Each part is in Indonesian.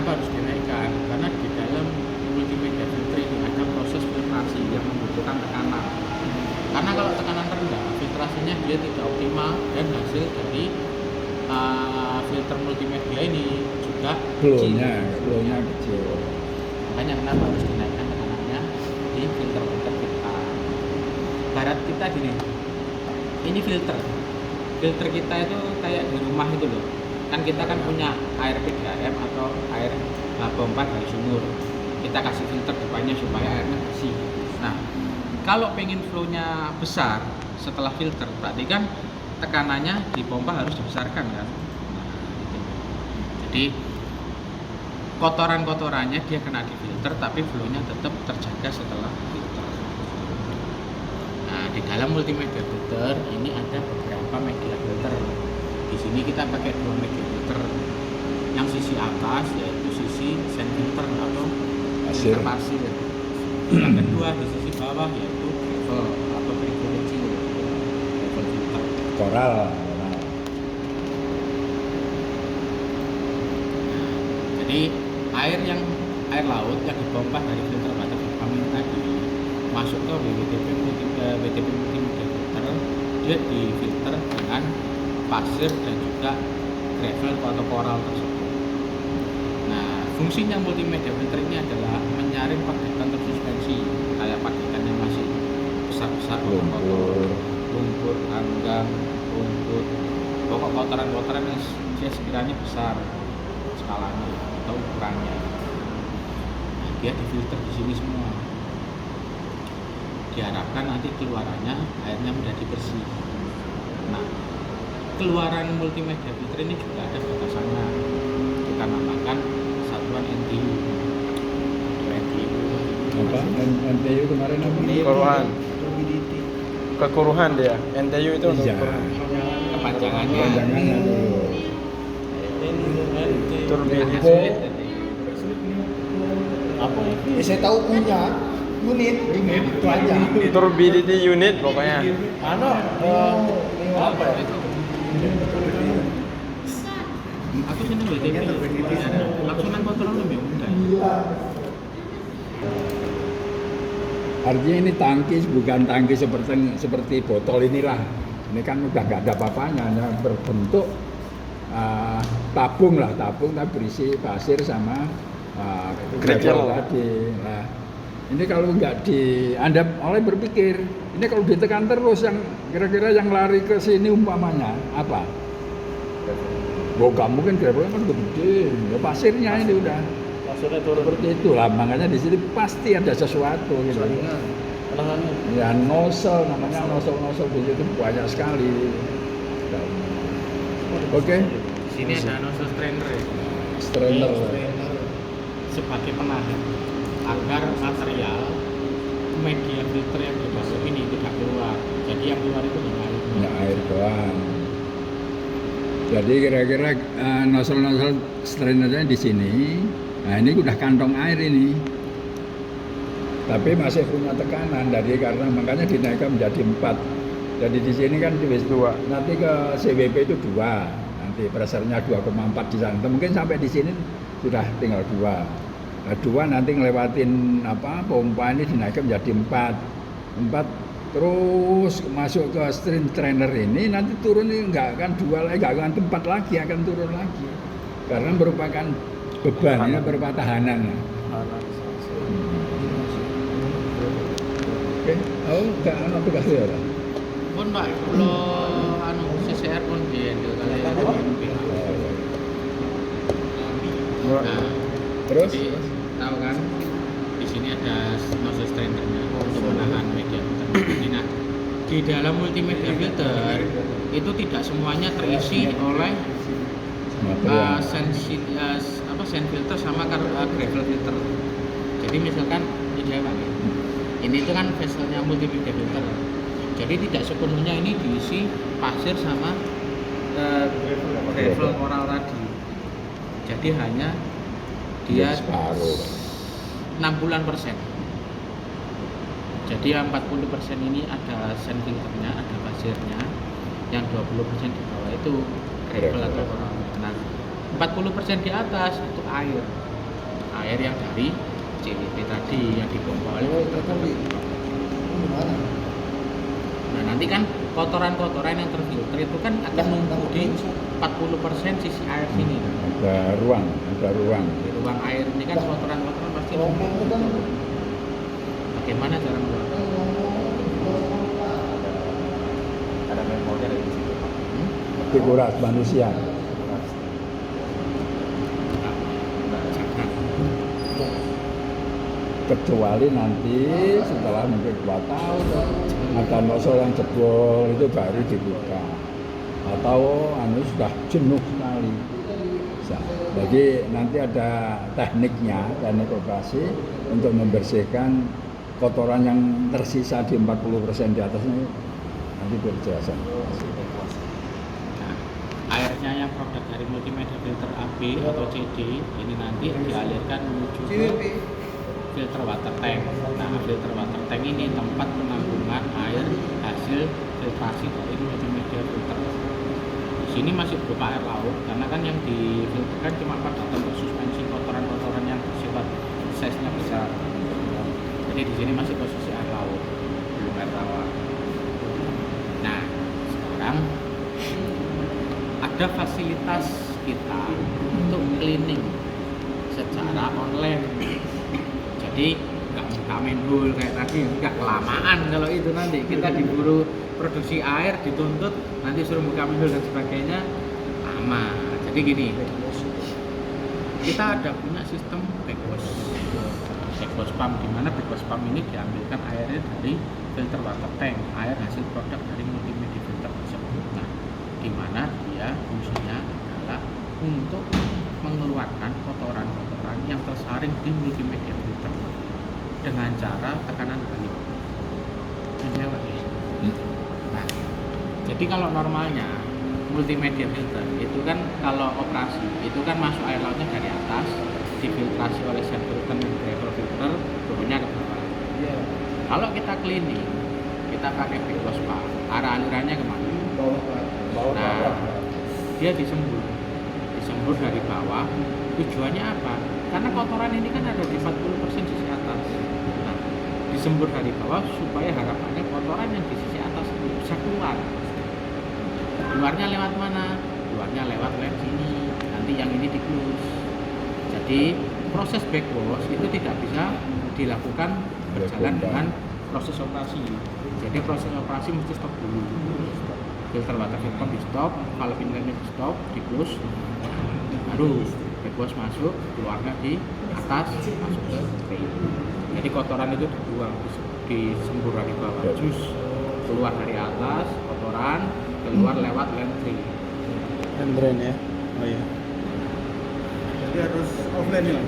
Kenapa harus dinaikkan? Karena di dalam multimedia filter ini ada proses filtrasi yang membutuhkan tekanan. Karena kalau tekanan rendah, filtrasinya dia tidak optimal dan hasil dari filter multimedia ini juga flow-nya kecil. Makanya kenapa harus dinaikkan tekanannya di filter-filter kita. Barat kita gini, ini filter kita itu kayak di rumah itu loh. Kan kita kan punya air PDAM atau air pompa dari sumur. Kita kasih filter depannya supaya airnya bersih. Nah, kalau pengen flow-nya besar setelah filter, berarti kan tekanannya di pompa harus dibesarkan kan. Nah, gitu. Jadi kotoran-kotorannya dia kena di filter, tapi flow-nya tetap terjaga setelah filter. Nah, di dalam multimedia filter ini ada beberapa media filter. Di sini kita pakai 2 media filter. Yang sisi atas yaitu sisi sand filter atau filter pasir. Yang kedua di sisi bawah yaitu gravel atau kerikil kecil, gravel filter. Koral. Jadi air laut yang dipompa dari filter water farming tadi masuk ke WTP multimedia filter, dia difilter dengan pasir dan juga gravel atau koral tersebut. Nah, fungsinya multimedia filter ini adalah menyaring partikel tersuspensi kayak partikel yang masih besar-besar, lumpur, anggang, rumput, pokok kotoran-kotoran yang sekiranya besar skalanya atau ukurannya. Nah, dia difilter di sini semua. Diharapkan nanti keluarannya airnya menjadi bersih. Nah, keluaran multimedia filter ini juga ada batasannya. Kita namakan satuan NTU. Apa? NTU kemarin apa? Keruhan. Kekuruhan dia. NTU itu untuk Kepanjangannya. Kepanjangannya dulu. turbidity. Apa itu? Saya tahu punya unit itu aja. Turbidity unit pokoknya. Apa ya? Aku seneng WTP. Laksonan kotoran lebih mudah. Artinya ini tangki bukan tangki seperti botol inilah. Ini kan udah nggak ada apa-apanya, hanya berbentuk tabung tapi berisi pasir sama gravel tadi. Nah, ini kalau nggak Anda mulai berpikir, ini kalau ditekan terus yang kira-kira yang lari ke sini umpamanya apa? Nggak mungkin gravel kan gede, ya pasirnya ini udah. Pasirnya turun. Seperti itulah, makanya di sini pasti ada sesuatu gitu. Ya nozzle, namanya nozzle di situ banyak sekali. Oke. Sini ada nozzle strainer ya. Strainer. Sebagai penahan agar material media filter yang dimasuk ini tidak keluar. Jadi yang keluar itu hanya air. Ya air doang. Jadi kira-kira nozzle strainernya di sini. Nah ini udah kantong air ini. Tapi masih punya tekanan karena makanya dinaikkan menjadi 4. Jadi di sini kan di 2. Nanti ke CWP itu 2. Nanti pressure-nya 2,4 di sana. Mungkin sampai di sini sudah tinggal 2. Nah, 2 nanti ngelewatin pompa ini dinaikkan menjadi 4 terus masuk ke stream trainer ini nanti turun ini nggak akan 2 lagi, nggak akan 4 lagi, akan turun lagi karena merupakan beban ya, berupa tahanan. Oke, nggak tugas ya? Pun Pak, kalau CCR pun dihandle kali Nah, terus jadi, tahu kan di sini ada nozzle strainernya untuk menahan media filter. Nah, di dalam multimedia filter itu tidak semuanya terisi oleh sand filter sama gravel filter. Jadi misalkan ini itu kan vesselnya multimedia filter. Jadi tidak sepenuhnya ini diisi pasir sama gravel koral tadi. Jadi hanya dia 60%. Jadi yang 40% ini ada sand filternya, ada pasirnya. Yang 20% di bawah itu gravel atau koral. Nah, 40% di atas itu air. air yang dari CWP tadi yang dipompa oleh filter tertentu. Gimana? Nah nanti kan kotoran-kotoran yang terfilter itu kan akan numpuk di 40% sisi air sini. Ada ruang. Di ruang air ini kan kotoran-kotoran pasti Rombong itu kan bagaimana cara mengeluarkan? Ada memornya dari situ. Figuras manusia. Kecuali nanti setelah mungkin 2 tahun ada nozzle yang jebol itu baru dibuka, atau sudah jenuh sekali. Jadi nanti ada tekniknya, teknik operasi untuk membersihkan kotoran yang tersisa di 40% di atasnya. Nanti penjelasan. Nah, airnya yang produk dari multimedia filter AB atau CD ini nanti dialirkan menuju ke CWP. filter water tank. Nah, filter water tank ini tempat penampungan air hasil filtrasi dari multimedia filter. Di sini masih berupa air laut karena kan yang difilterkan cuma pada bentuk suspensi kotoran-kotoran yang bersifat size-nya besar. Jadi di sini masih posisi air laut, belum air tawar. Nah, sekarang ada fasilitas kita untuk cleaning secara online. Jadi nggak main dulu kayak tadi, nggak kelamaan kalau itu nanti kita diburu produksi air, dituntut nanti suruh buka mendul dan sebagainya lama. Jadi gini, kita ada punya sistem backwash pump, di mana backwash pump ini diambilkan airnya dari filter water tank, air hasil produk dari multimedia filter tersebut. Nah, di mana dia fungsinya adalah untuk mengeluarkan kotoran-kotoran yang tersaring di multimedia filter dengan cara tekanan balik. Nah, jadi kalau normalnya multimedia filter itu kan kalau operasi itu kan masuk air lautnya dari atas, difiltrasi oleh set filter dan gravel filter, turunnya ke bawah. Kalau kita cleaning, kita pakai backwash pump, arah alirannya kemana? Nah, dia disembur dari bawah. Tujuannya apa? Karena kotoran ini kan ada di 40% sisi atas. Nah, disembur dari bawah supaya harapannya kotoran yang di sisi atas itu bisa keluar. Keluarnya lewat mana? Keluarnya lewat lem sini. Nanti yang ini di-close. Jadi proses backwash itu tidak bisa dilakukan berjalan dengan proses operasi. Jadi proses operasi mesti stop dulu. Filter water filter di stop, valve inletnya di stop, di-close. Baru backwash masuk, keluarnya di atas, masuk ke drain. Jadi kotoran itu dibuang, disembur dari bawah, jus keluar dari atas, kotoran keluar lewat lem drain. Dan drain ya. Oh iya. Jadi harus offline ya.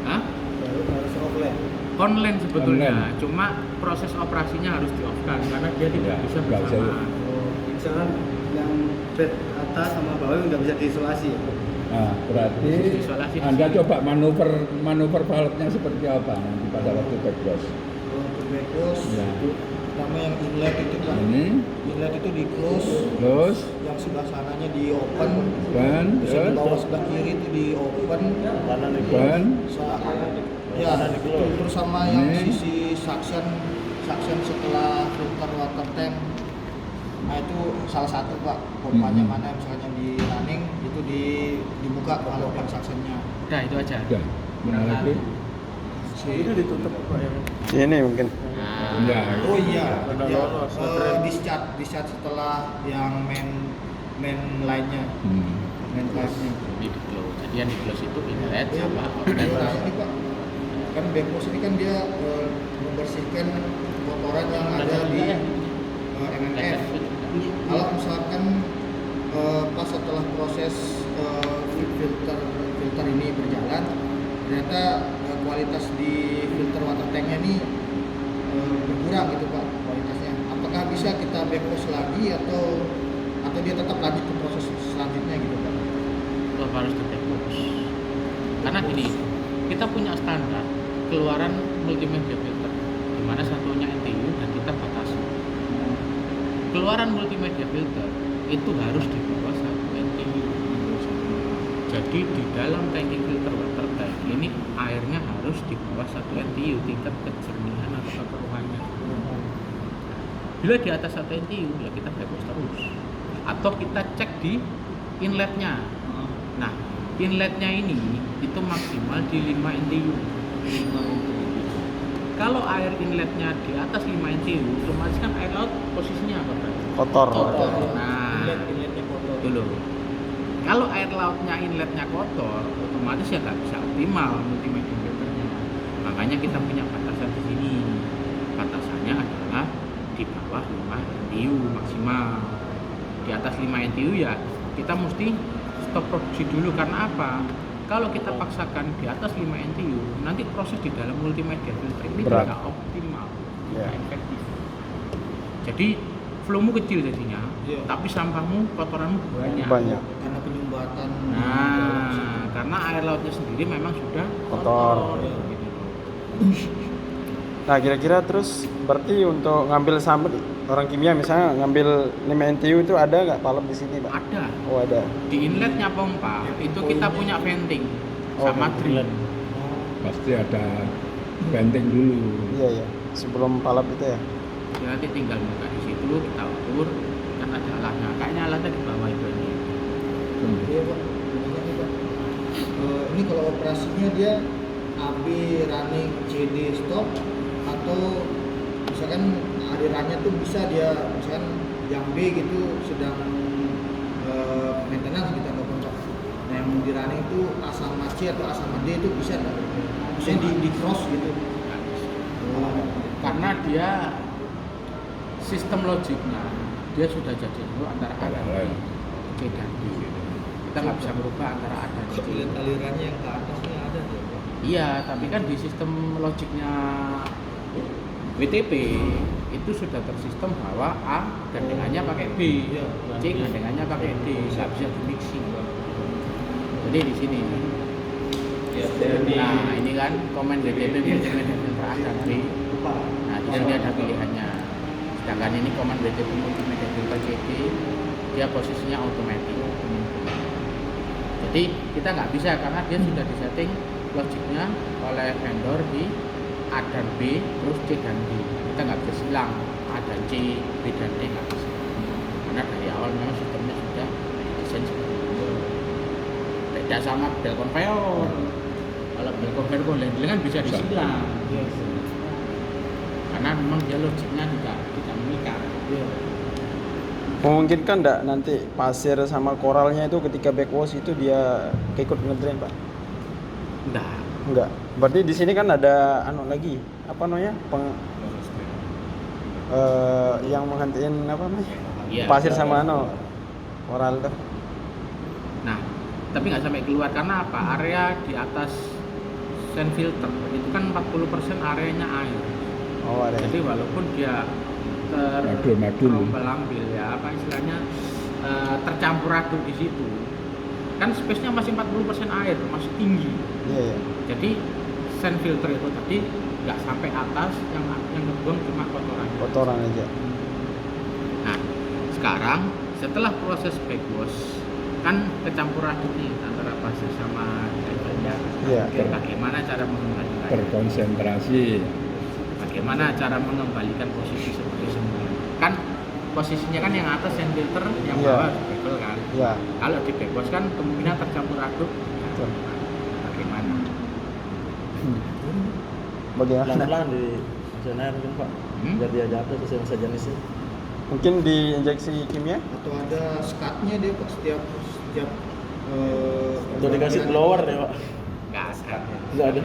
Hah? Harus offline. Online sebetulnya, Online. cuma proses operasinya harus di-off-kan karena dia tidak Ya, bisa nggak bisa. bersama. Misalkan yang bed atas sama bawah nggak bisa diisolasi ya. Nah, berarti Isolasi di Anda sini. coba manuver valve-nya seperti apa nanti pada waktu backwash. Untuk backwash Ya. itu pertama yang inlet itu kan. Ini Inlet itu di close, terus yang sebelah sananya di open, ban, terus yang di terus bawah sebelah kiri itu di open, Kanan di ban, ya itu terus sama yang Ini. sisi suction setelah filter water tank. Nah itu salah satu pak, pompanya mana misalnya di running itu dibuka kalau ban suctionnya. Udah itu aja. udah. Mana lagi? Itu ditutup apa yang ini mungkin. Nah, Enggak. Oh iya, Udah ya, lolos, ngetrend. discharge setelah yang main line-nya, main pipe-nya. ini di-close. Jadi yang di-close itu inlet sama Nah, outlet. ini pak, kan backwash ini kan dia membersihkan kotoran yang ada di MMF. Kalau misalkan pas setelah proses filter ini berjalan, ternyata kualitas di filter water tanknya ini berkurang gitu pak kualitasnya. Apakah bisa kita backwash lagi atau dia tetap lanjut ke proses selanjutnya gitu pak? Lo harus di backwash. Karena gini, kita punya standar keluaran multimedia filter, di mana satunya NTU dan kita batasi. Keluaran multimedia filter itu harus di bawah 1 NTU. Jadi di dalam tangki filter water tank ini airnya harus di bawah 1 NTU tingkat kejernihan atau kekeruhannya. Bila di atas 1 NTU ya kita backwash terus, atau kita cek di inletnya. Nah, inletnya ini itu maksimal di 5 NTU. Kalau air inletnya di atas 5 NTU, otomatis kan air laut posisinya apa, Pak? Kotor. Nah, Inletnya kotor. dulu. Kalau air lautnya inletnya kotor, otomatis ya nggak bisa optimal multimedia filternya. Makanya kita punya batasan di sini. Batasannya adalah di bawah 5 NTU maksimal. Di atas 5 NTU ya kita mesti stop produksi dulu. Karena apa? Kalau kita paksakan di atas 5 NTU, nanti proses di dalam multimedia filter ini Berat. tidak optimal, Ya. tidak efektif. Jadi flowmu kecil jadinya, Iya. tapi sampahmu, kotoranmu banyak. Banyak. Karena penyumbatan. Nah, karena air lautnya sendiri memang sudah Kotor. gitu. Nah, kira-kira terus berarti untuk ngambil sampel orang kimia misalnya ngambil 5 NTU itu ada nggak palep di sini, Pak? Ada Oh, ada. di inletnya pompa itu kita punya venting Oh, sama venting. drain. Pasti ada venting dulu. Iya, iya. Sebelum palep itu ya. Ya, nanti tinggal buka di situ, kita ukur, kan ada alatnya. Kayaknya alatnya di bawah itu ini. Iya Pak, ini Pak. Ini kalau operasinya dia AB running CD stop, atau misalkan alirannya tuh bisa dia misalkan yang B gitu sedang maintenance kita nggak kontak. Nah yang di running itu A sama C atau A sama D itu bisa nggak? Bisa di cross gitu. Nggak bisa. Karena dia sistem logiknya dia sudah jadi dulu antara A dan B, C dan D. Kita nggak bisa berubah antara A dan C. Lihat alirannya yang ke atasnya ada tuh. Iya, tapi kan di sistem logiknya WTP itu sudah tersistem bahwa A gandengannya pakai B, Iya. C gandengannya pakai D, nggak bisa di mixing. Jadi di sini. Nah, ini kan komen WTP multimedia filter A dan B. Nah, di sini ada pilihannya. Sedangkan ini komen WTP multimedia filter CD, dia posisinya otomatis. Jadi kita nggak bisa karena dia sudah disetting logiknya oleh vendor di A dan B, terus C dan D. Kita nggak bisa silang A dan C, B dan D nggak bisa. Karena dari awal memang sistemnya sudah didesain seperti itu. Beda sama bel conveyor. Kalau bel conveyor handling kan bisa disilang. Karena memang dia logiknya tidak mengikat. Memungkinkan nggak nanti pasir sama koralnya itu ketika backwash itu dia ikut ngedrain, Pak? Enggak. Enggak. Berarti di sini kan ada lagi apa namanya? Yang menghentiin apa namanya? Iya. Pasir sama koral tuh. Nah, tapi nggak sampai keluar karena apa? Area di atas sand filter itu kan 40% areanya air. Oh, ada. Jadi walaupun dia Madul. terambil ya, apa istilahnya tercampur aduk di situ, kan space-nya masih 40% air, masih tinggi. Iya, iya. Jadi sand filter itu tadi nggak sampai atas, yang ngebuang cuma kotoran. Kotoran aja. Nah, sekarang setelah proses backwash kan kecampur aduk nih antara pasir sama airnya. Iya. Bagaimana cara mengembalikan? Berkonsentrasi. Bagaimana cara mengembalikan posisi seperti semula? Kan posisinya kan yang atas sand filter, yang Iya. bawah bevel kan. Iya. Kalau di backwash kan kemungkinan tercampur aduk. Betul. Bagaimana? Bagaimana? Pelan-pelan di air mungkin Pak, Hmm? biar dia jatuh sesuai sejenisnya. Mungkin diinjeksi kimia? Atau ada skatnya dia Pak setiap Udah dikasih blower ya Pak. Nggak ada. Nggak ada.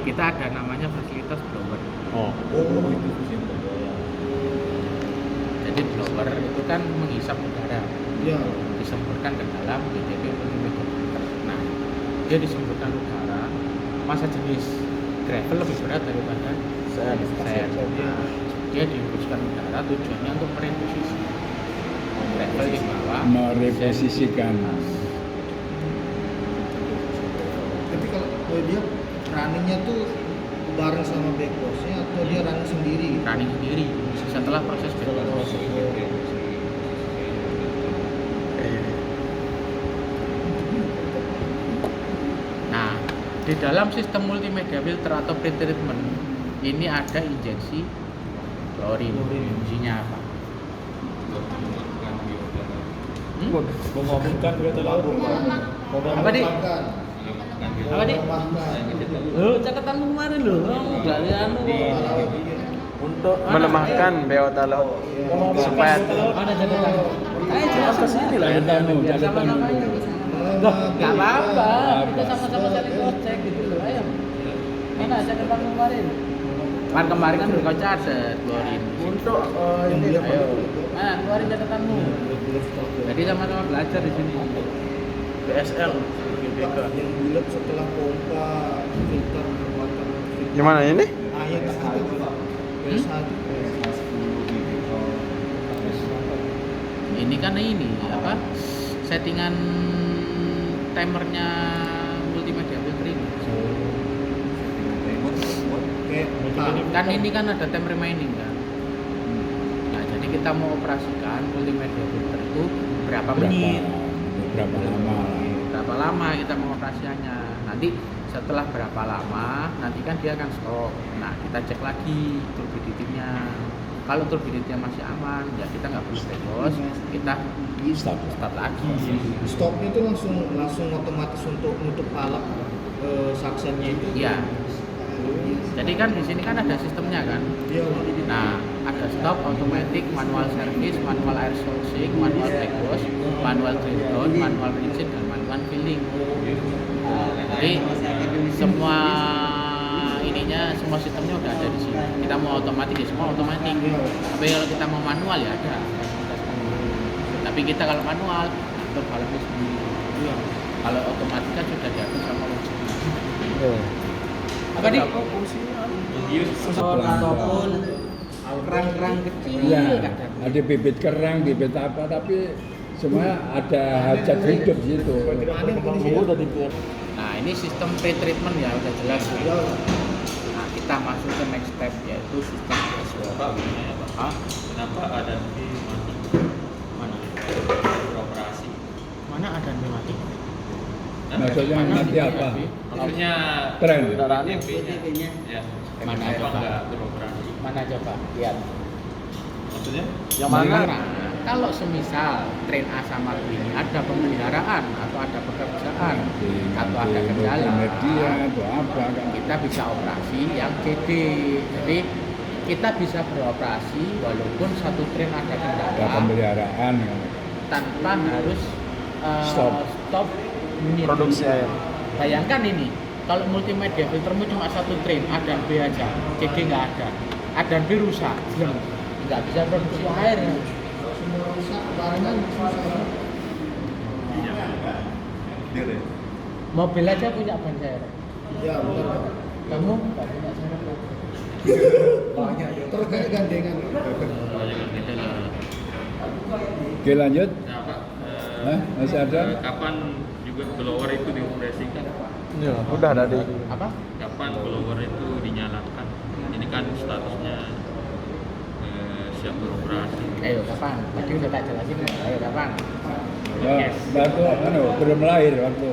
Kita ada namanya fasilitas blower. Oh. Jadi blower itu kan menghisap udara, Iya. disemprotkan ke dalam BTP multimedia filter. Nah, dia disemprotkan udara, masa jenis gravel lebih berat daripada Sand. sand. Nah, dia dihembuskan udara tujuannya untuk mereposisi. Gravel di bawah, Mereposisikan. sand di atas. Tapi kalau dia runningnya tuh bareng sama backwash-nya atau dia running sendiri? Running sendiri setelah proses backwash. Di dalam sistem multimedia filter atau pretreatment ini ada injeksi klorin. Fungsinya apa? Melemahkan biota laut. Apa dik? Apa dik? Catatanmu kemarin loh. Dari anu. Untuk Melemahkan biota laut supaya ada catatan. Jelas ke sini lah. Catatanmu. Gak apa-apa, kita sama-sama saling cek gitu loh, ayo. Mana catatan kemarin? Kemarin kan udah kau catat, klorin. Untuk ini Ayo, keluarin catatanmu. Jadi sama-sama belajar di sini. BSL GBK. Yang bulat setelah pompa filter water filter. gimana ini? Ah, yang tengah itu Pak. PS1. Ini kan ini apa? Settingan timernya multimedia filter ini. Kan ini kan ada time remaining kan. Nah, jadi kita mau operasikan multimedia filter itu berapa menit? Berapa lama? Berapa lama kita mau operasiannya? Nanti setelah berapa lama, nanti kan dia akan stop. Nah, kita cek lagi turbidity-nya. Kalau turbidity-nya masih aman, ya kita nggak perlu stepos, kita start lagi. Stopnya itu langsung otomatis untuk nutup palap saksennya itu. Iya. Jadi kan di sini kan ada sistemnya kan. Iya, Pak. Nah, ada stop, automatic, manual service, manual air sourcing, manual back wash, manual drain down, manual rinsing, dan manual filling. Jadi semua ininya, semua sistemnya udah ada di sini. Kita mau otomatis ya semua otomatis. Tapi kalau kita mau manual ya ada. Tapi kita kalau manual atur valve sendiri. Kalau otomatis kan sudah diatur sama logistik. Apa nih? Ataupun kerang-kerang kecil. Iya, kadang. ada bibit kerang, bibit apa, tapi semua ada hajat hidup di situ. Udah dibuat. Nah, ini sistem pre-treatment ya udah jelas ya. Nah, kita masuk ke next step yaitu sistem dashboard. Hah? Kenapa ada di Mana? beroperasi? Mana ada yang mati? Maksudnya Mana nanti di apa? mati? Maksudnya Tren. VTP-nya. Ya. Mana Kenapa coba? nggak beroperasi? Mana coba? Lihat. Maksudnya? Yang mana? Nah, kalau semisal train A sama B ini ada pemeliharaan atau ada pekerjaan atau ada kendala, media atau apa kan? kita bisa operasi yang CD. Jadi kita bisa beroperasi walaupun satu train ada Ada kendala pemeliharaan kan? tanpa harus stop unit. Produksi air. Bayangkan ini, kalau multimedia filtermu cuma satu train, A dan B aja, CD nggak ada, A dan B rusak, nggak bisa produksi air. Semua rusak, barengan susah. Mobil aja punya ban serep. Ya, benar, Pak. Kamu nggak punya serep Pak? Banyak. Terus kayak gandengan. Oke lanjut. Nah, Pak, Hah? Masih ada? kapan juga blower itu dioperasikan? Ya, udah ada di. Apa? Kapan blower itu dinyalakan? Ini kan statusnya siap beroperasi. Ayo kapan? Tadi udah tak jelasin. Ayo kapan? Ya, waktu belum lahir waktu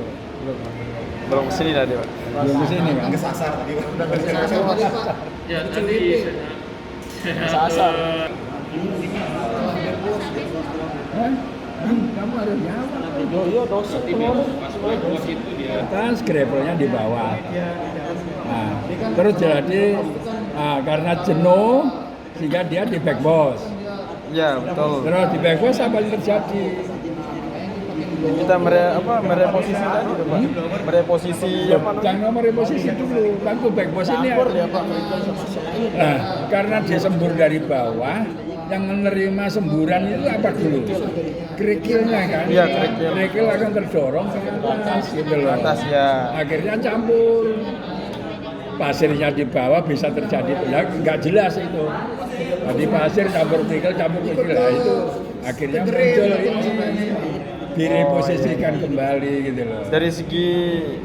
Belum kesini tadi, Pak. belum kesini kan? Kesasar tadi, Pak. Udah kesasar tadi, Pak. Ya, tadi Sasar. Hah? Kamu harus jawab. Iya, dosen. bos itu dia Kan scrapernya di bawah. Nah, terus jadi karena jenuh sehingga dia di back boss. Iya, betul. Terus di back boss apa yang terjadi? Kita mereposisi tadi tuh, Pak. Mereposisi apa namanya? Jangan nomor posisi dulu. Kan tuh back boss ini Campur ya, ya. Pak. Nah, karena dia sembur dari bawah, yang menerima semburan itu apa dulu? Kerikilnya kan? Iya, kerikil. Kerikil akan terdorong ke atas gitu loh. Atas ya. Akhirnya campur. Pasirnya di bawah bisa terjadi nggak jelas itu. Tadi pasir campur kerikil. Nah itu akhirnya muncul ini. Direposisikan kembali gitu loh. Dari segi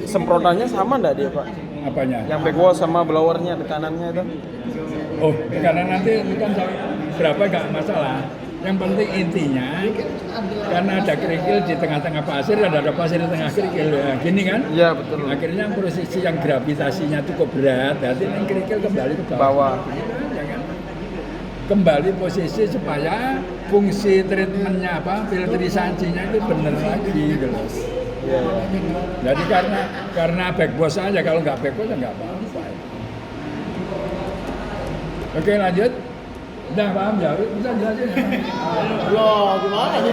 semprotannya sama enggak dia, Pak? Apanya? Yang backwash sama blowernya tekanannya itu? Oh, karena nanti kan berapa nggak masalah. Yang penting intinya karena ada kerikil di tengah-tengah pasir dan ada pasir di tengah kerikil. Ya, gini kan? Iya betul. Akhirnya posisi yang gravitasinya cukup berat, berarti yang kerikil kembali ke bawah. Bawah. Ya kan? Kembali posisi supaya fungsi treatmentnya apa, filtrisasinya itu benar lagi gitu loh. Iya. Jadi karena backwash aja, kalau nggak backwash ya nggak apa-apa. Oke lanjut. Udah paham ya? Bisa jelasin ya? Loh, gimana nih?